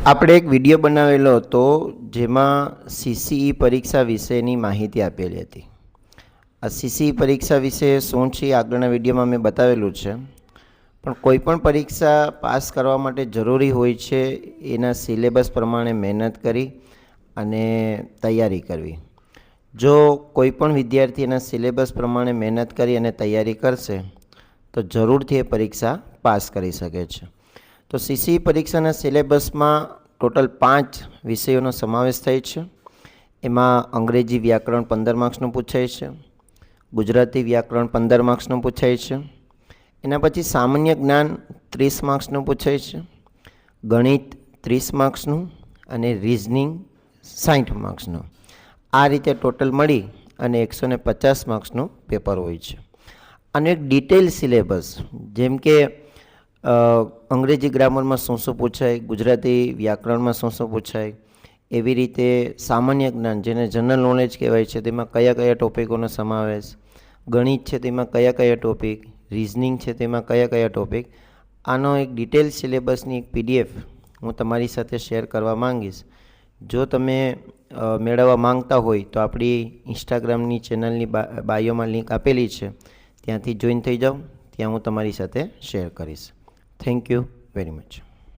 આપણે એક વિડીયો બનાવેલો હતો જેમાં સીસીઈ પરીક્ષા વિશેની માહિતી આપેલી હતી. આ સીસીઈ પરીક્ષા વિશે શું છે આગળના વિડીયોમાં મેં બતાવેલું છે. પણ કોઈ પણ પરીક્ષા પાસ કરવા માટે જરૂરી હોય છે એના સિલેબસ પ્રમાણે મહેનત કરી અને તૈયારી કરવી. જો કોઈ પણ વિદ્યાર્થી એના સિલેબસ પ્રમાણે મહેનત કરી અને તૈયારી કરશે તો જરૂરથી એ પરીક્ષા પાસ કરી શકે છે. તો સીસીઈ પરીક્ષાના સિલેબસમાં ટોટલ 5 વિષયોનો સમાવેશ થાય છે. એમાં અંગ્રેજી વ્યાકરણ 15 માર્ક્સનું પૂછાય છે, ગુજરાતી વ્યાકરણ 15 માર્ક્સનું પૂછાય છે, એના પછી સામાન્ય જ્ઞાન 30 માર્ક્સનું પૂછાય છે, ગણિત 30 માર્ક્સનું અને રિઝનિંગ 60 માર્ક્સનું. આ રીતે ટોટલ મળી અને 150 માર્ક્સનું પેપર હોય છે. અને એક ડિટેલ સિલેબસ, જેમ કે અંગ્રેજી ગ્રામરમાં શું શું પૂછાય, ગુજરાતી વ્યાકરણમાં શું શું પૂછાય, એવી રીતે સામાન્ય જ્ઞાન જેને જનરલ નોલેજ કહેવાય છે તેમાં કયા કયા ટોપિકોનો સમાવેશ, ગણિત છે તેમાં કયા કયા ટોપિક, રિઝનિંગ છે તેમાં કયા કયા ટોપિક, આનો એક ડિટેલ સિલેબસની એક PDF હું તમારી સાથે શેર કરવા માંગીશ. જો તમે મેળવવા માંગતા હોય તો આપણી ઇન્સ્ટાગ્રામની ચેનલની બાયોમાં લિંક આપેલી છે, ત્યાંથી જોઈન થઈ જાઓ. ત્યાં હું તમારી સાથે શેર કરીશ. Thank you very much.